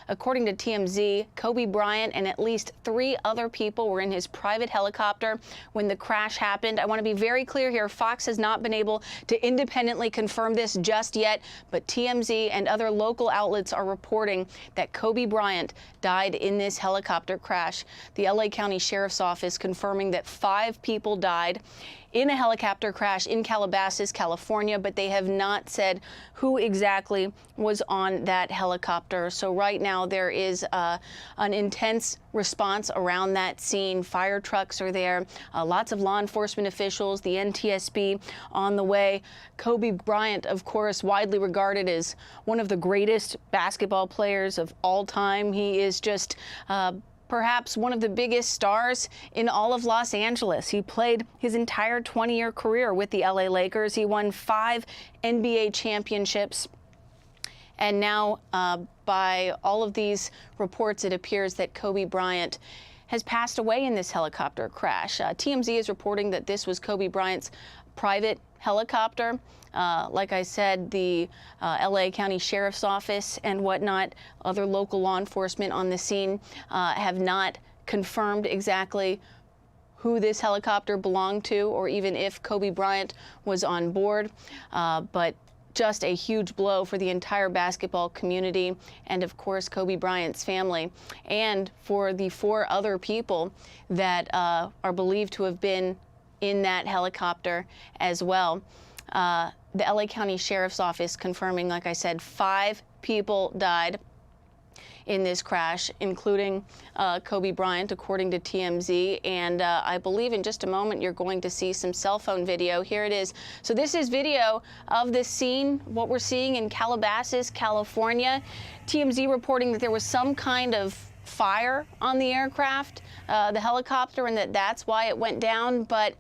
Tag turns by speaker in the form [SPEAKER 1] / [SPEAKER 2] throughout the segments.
[SPEAKER 1] According to TMZ, Kobe Bryant and at least 3 other people were in his private helicopter when the crash happened. I want to be very clear here. Fox has not been able to independently confirm this just yet, but TMZ and other local outlets are reporting that Kobe Bryant died in this helicopter crash. The LA County Sheriff's Office confirming that 5 people died in a helicopter crash in Calabasas, California, but they have not said who exactly was on that helicopter. So right now there is an intense response around that scene. Fire trucks are there, lots of law enforcement officials, the NTSB on the way. Kobe Bryant, of course, widely regarded as one of the greatest basketball players of all time. He is just perhaps one of the biggest stars in all of Los Angeles. He played his entire 20-year career with the LA Lakers. He won 5 NBA championships. And now, by all of these reports, it appears that Kobe Bryant has passed away in this helicopter crash. TMZ is reporting that this was Kobe Bryant's private helicopter. Like I said, the LA County Sheriff's Office and whatnot, other local law enforcement on the scene have not confirmed exactly who this helicopter belonged to or even if Kobe Bryant was on board. But just a huge blow for the entire basketball community and, of course, Kobe Bryant's family, and for the 4 other people that are believed to have been in that helicopter as well. The LA County Sheriff's Office confirming, like I said, 5 people died in this crash, including Kobe Bryant, according to TMZ. And I believe in just a moment you're going to see some cell phone video. Here it is. So this is video of this scene, what we're seeing in Calabasas, California. TMZ reporting that there was some kind of fire on the aircraft, the helicopter, and that's why it went down. But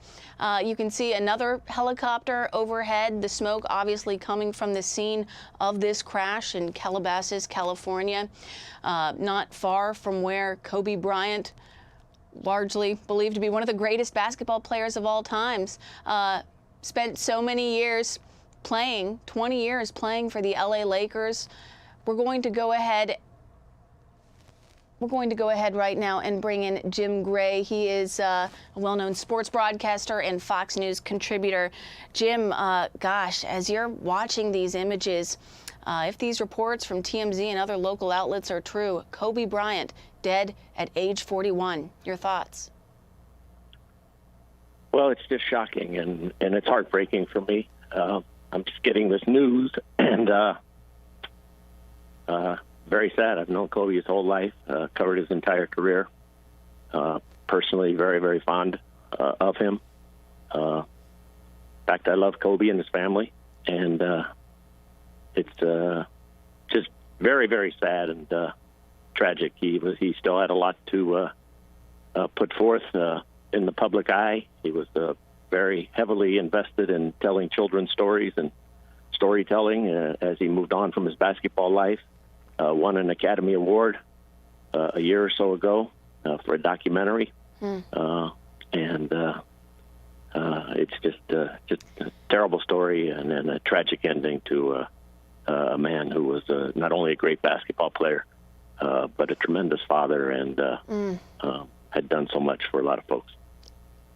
[SPEAKER 1] you can see another helicopter overhead, the smoke obviously coming from the scene of this crash in Calabasas, California, not far from where Kobe Bryant, largely believed to be one of the greatest basketball players of all times, spent so many years playing, 20 years playing for the LA Lakers. We're going to go ahead right now and bring in Jim Gray. He is a well-known sports broadcaster and Fox News contributor. Jim, gosh, as you're watching these images, if these reports from TMZ and other local outlets are true, Kobe Bryant dead at age 41. Your thoughts?
[SPEAKER 2] Well, it's just shocking, and it's heartbreaking for me. I'm just getting this news, and very sad. I've known Kobe his whole life, covered his entire career. Personally, very, very fond of him. In fact, I love Kobe and his family, and it's just very, very sad and tragic. He still had a lot to put forth in the public eye. He was very heavily invested in telling children's stories and storytelling as he moved on from his basketball life. Won an Academy Award a year or so ago for a documentary, and it's just a terrible story and a tragic ending to a man who was not only a great basketball player, but a tremendous father and had done so much for a lot of folks.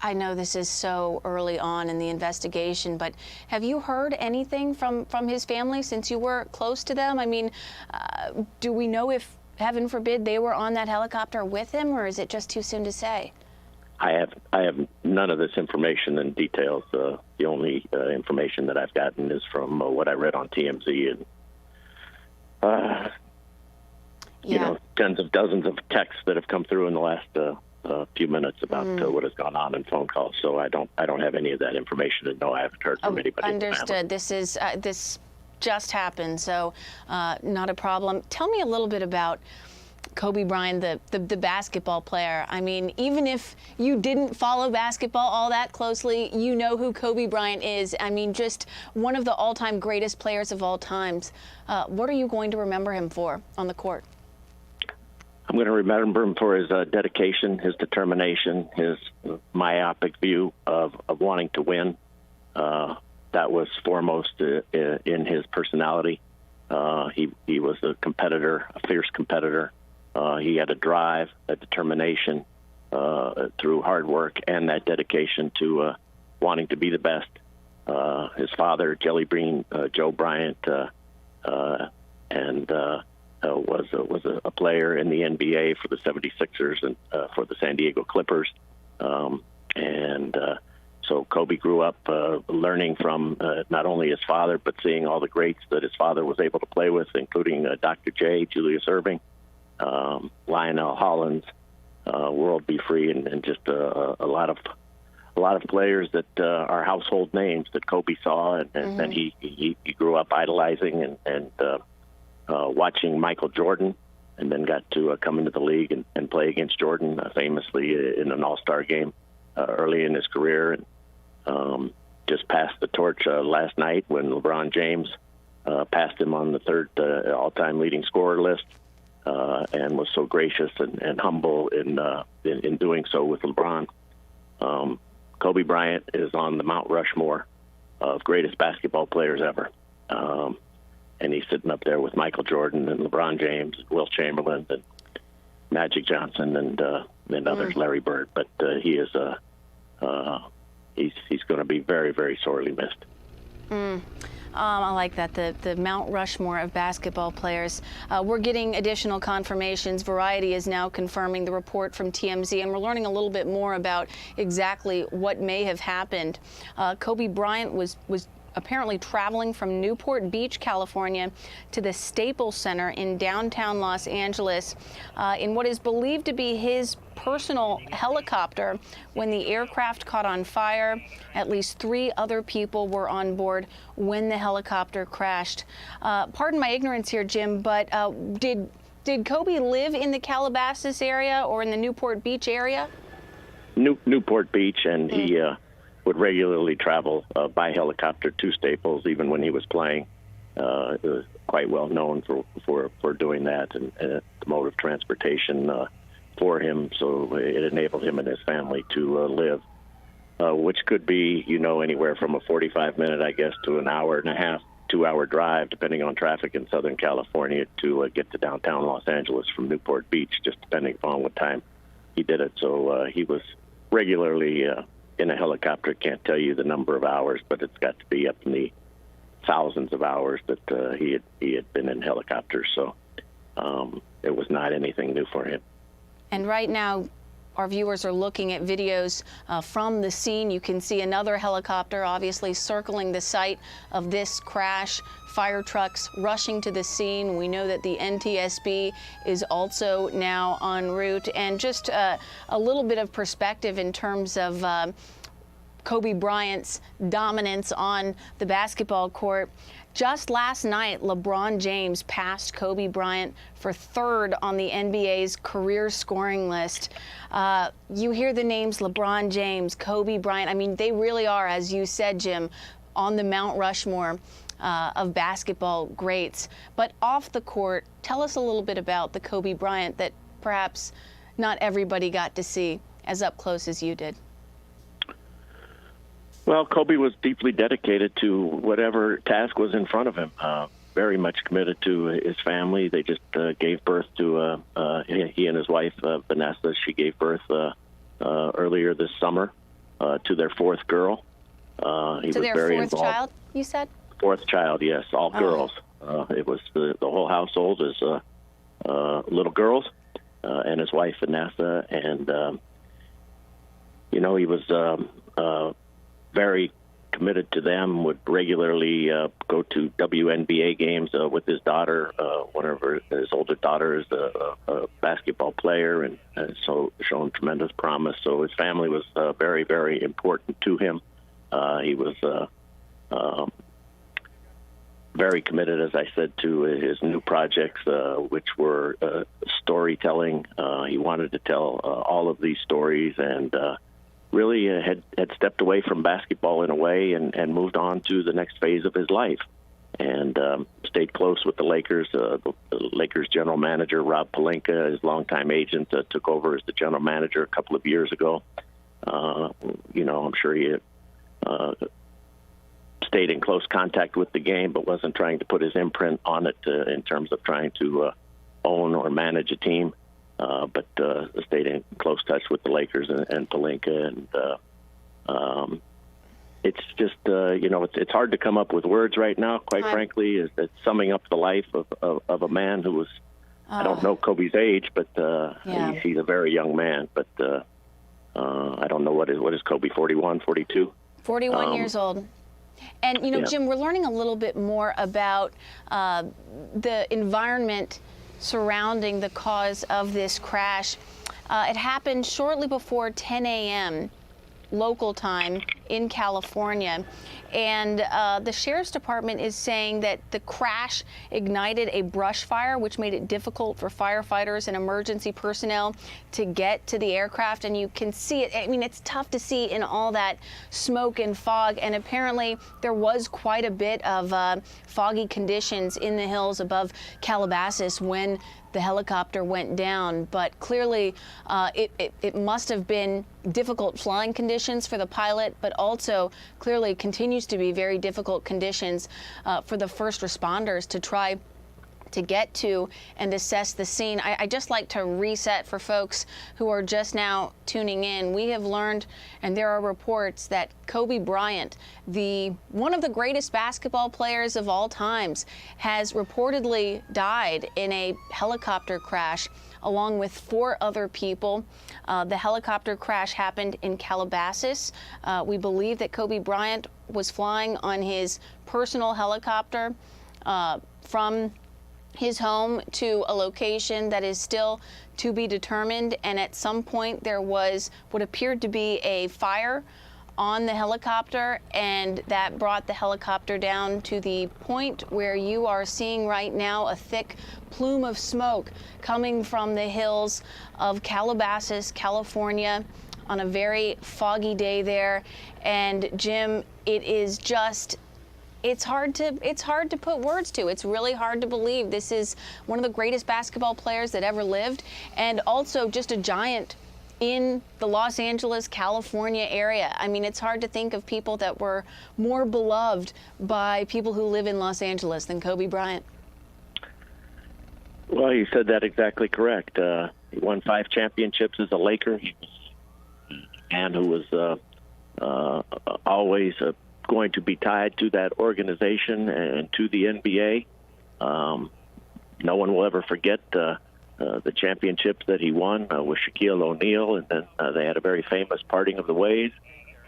[SPEAKER 1] I know this is so early on in the investigation, but have you heard anything from his family since you were close to them? I mean, do we know if, heaven forbid, they were on that helicopter with him, or is it just too soon to say?
[SPEAKER 2] I have none of this information and details. The only information that I've gotten is from what I read on TMZ, and you know, tens of dozens of texts that have come through in the last few minutes about what has gone on in phone calls. So I don't have any of that information, and no, I haven't heard from anybody.
[SPEAKER 1] Understood. This just happened, so not a problem. Tell me a little bit about Kobe Bryant, the basketball player. I mean, even if you didn't follow basketball all that closely, you know who Kobe Bryant is. I mean, just one of the all-time greatest players of all times. What are you going to remember him for on the court?
[SPEAKER 2] I'm going to remember him for his dedication, his determination, his myopic view of wanting to win. That was foremost in his personality. He was a competitor, a fierce competitor. He had a drive, a determination through hard work and that dedication to wanting to be the best. His father, Jelly Bean Joe Bryant, was a player in the NBA for the 76ers and for the San Diego Clippers. So Kobe grew up learning from not only his father, but seeing all the greats that his father was able to play with, including Dr. J, Julius Erving, Lionel Hollins, World Be Free, and just a lot of players that are household names that Kobe saw, and then he grew up idolizing and watching Michael Jordan, and then got to come into the league and play against Jordan famously in an all-star game early in his career. And just passed the torch last night when LeBron James passed him on the third all-time leading scorer list, and was so gracious and humble in doing so with LeBron. Kobe Bryant is on the Mount Rushmore of greatest basketball players ever. And he's sitting up there with Michael Jordan and LeBron James, Will Chamberlain, and Magic Johnson, and others, Larry Bird. But he is he's going to be very, very sorely missed.
[SPEAKER 1] I like that, the Mount Rushmore of basketball players. We're getting additional confirmations. Variety is now confirming the report from TMZ, and we're learning a little bit more about exactly what may have happened. Kobe Bryant was apparently traveling from Newport Beach, California, to the Staples Center in downtown Los Angeles in what is believed to be his personal helicopter when the aircraft caught on fire. At least 3 other people were on board when the helicopter crashed. Pardon my ignorance here, Jim, but did Kobe live in the Calabasas area or in the Newport Beach area?
[SPEAKER 2] Newport Beach, and he would regularly travel by helicopter to Staples, even when he was playing. It was quite well known for doing that, and the mode of transportation for him. So it enabled him and his family to live, which could be, anywhere from a 45-minute, I guess, to an hour and a half, 2-hour drive, depending on traffic in Southern California, to get to downtown Los Angeles from Newport Beach, just depending upon what time he did it. So he was regularly in a helicopter. Can't tell you the number of hours, but it's got to be up in the thousands of hours that he had been in helicopters. So it was not anything new for him.
[SPEAKER 1] And right now, our viewers are looking at videos from the scene. You can see another helicopter obviously circling the site of this crash. Fire trucks rushing to the scene. We know that the NTSB is also now en route. And just a little bit of perspective in terms of Kobe Bryant's dominance on the basketball court. Just last night, LeBron James passed Kobe Bryant for 3rd on the NBA's career scoring list. You hear the names LeBron James, Kobe Bryant. I mean, they really are, as you said, Jim, on the Mount Rushmore of basketball greats. But off the court, tell us a little bit about the Kobe Bryant that perhaps not everybody got to see as up close as you did.
[SPEAKER 2] Well, Kobe was deeply dedicated to whatever task was in front of him, very much committed to his family. They just gave birth to, he and his wife, Vanessa, she gave birth earlier this summer to their 4th girl. He was
[SPEAKER 1] their
[SPEAKER 2] very
[SPEAKER 1] 4th
[SPEAKER 2] involved.
[SPEAKER 1] child, you said?
[SPEAKER 2] 4th child, yes, all girls. It was the whole household is little girls, and his wife, Vanessa. And, he was very committed to them, would regularly go to WNBA games with his daughter. One of his older daughters is a basketball player, and so shown tremendous promise. So his family was very, very important to him. He was very committed, as I said, to his new projects, which were storytelling. He wanted to tell all of these stories, and really had stepped away from basketball in a way and moved on to the next phase of his life, and stayed close with the Lakers. The Lakers general manager, Rob Pelinka, his longtime agent, took over as the general manager a couple of years ago. I'm sure he stayed in close contact with the game, but wasn't trying to put his imprint on it in terms of trying to own or manage a team. But stayed in close touch with the Lakers and Pelinka. And it's just, it's hard to come up with words right now, quite frankly, is that summing up the life of a man who was, I don't know Kobe's age, but he's a very young man. But I don't know what is Kobe, 41, 42?
[SPEAKER 1] 41 years old. And, Jim, we're learning a little bit more about the environment surrounding the cause of this crash. It happened shortly before 10 a.m. local time in California. And the Sheriff's Department is saying that the crash ignited a brush fire, which made it difficult for firefighters and emergency personnel to get to the aircraft. And you can see it. I mean, it's tough to see in all that smoke and fog. And apparently there was quite a bit of foggy conditions in the hills above Calabasas when the helicopter went down. But clearly it must have been difficult flying conditions for the pilot, but also clearly continues to be very difficult conditions for the first responders to try to get to and assess the scene. I just like to reset for folks who are just now tuning in. We have learned, and there are reports, that Kobe Bryant, one of the greatest basketball players of all times, has reportedly died in a helicopter crash along with 4 other people. The helicopter crash happened in Calabasas. We believe that Kobe Bryant was flying on his personal helicopter from his home to a location that is still to be determined. And at some point there was what appeared to be a fire on the helicopter, and that brought the helicopter down to the point where you are seeing right now a thick plume of smoke coming from the hills of Calabasas, California, on a very foggy day there. And Jim, it is just, it's hard to put words to. It's really hard to believe this is one of the greatest basketball players that ever lived, and also just a giant in the Los Angeles, California area. I mean, it's hard to think of people that were more beloved by people who live in Los Angeles than Kobe Bryant.
[SPEAKER 2] Well, you said that exactly correct. He won 5 championships as a Laker. He was a man who was always going to be tied to that organization and to the NBA. No one will ever forget the championships that he won with Shaquille O'Neal, and then they had a very famous parting of the ways.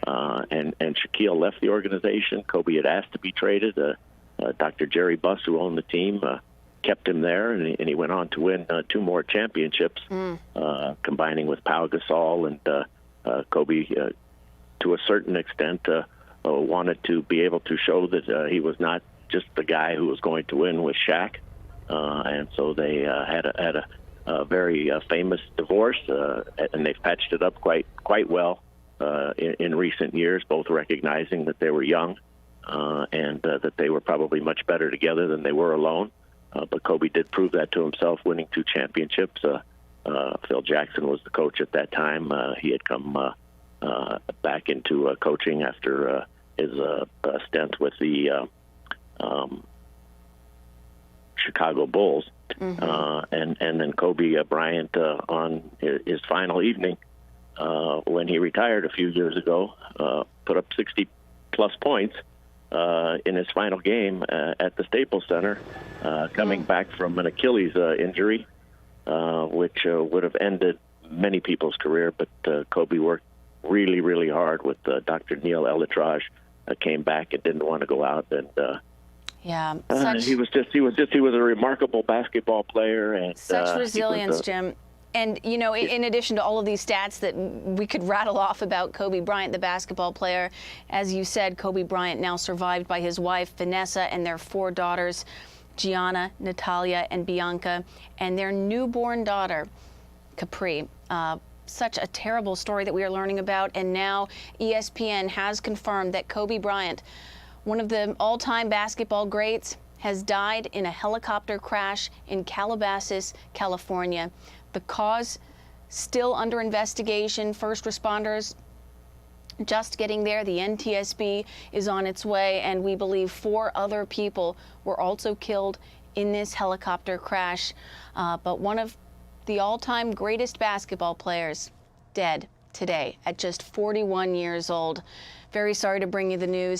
[SPEAKER 2] And Shaquille left the organization. Kobe had asked to be traded. Dr. Jerry Buss, who owned the team, kept him there, and he went on to win 2 more championships, combining with Pau Gasol. And Kobe, to a certain extent, wanted to be able to show that he was not just the guy who was going to win with Shaq. And so they had a very famous divorce, and they've patched it up quite well in recent years, both recognizing that they were young and that they were probably much better together than they were alone. But Kobe did prove that to himself, winning 2 championships. Phil Jackson was the coach at that time. He had come back into coaching after his stint with the Chicago Bulls. And then Kobe Bryant on his final evening, when he retired a few years ago, put up 60-plus points in his final game at the Staples Center, coming back from an Achilles injury, which would have ended many people's career. But Kobe worked really, really hard with Dr. Neil Elitrage. Came back and didn't want to go out, and he was a remarkable basketball player, and
[SPEAKER 1] such resilience, Jim. And in addition to all of these stats that we could rattle off about Kobe Bryant, the basketball player, as you said, Kobe Bryant now survived by his wife Vanessa and their 4 daughters, Gianna, Natalia, and Bianca, and their newborn daughter, Capri. Such a terrible story that we are learning about, and now ESPN has confirmed that Kobe Bryant, one of the all-time basketball greats, has died in a helicopter crash in Calabasas, California. The cause still under investigation. First responders just getting there. The NTSB is on its way, and we believe 4 other people were also killed in this helicopter crash. But one of the all-time greatest basketball players dead today at just 41 years old. Very sorry to bring you the news.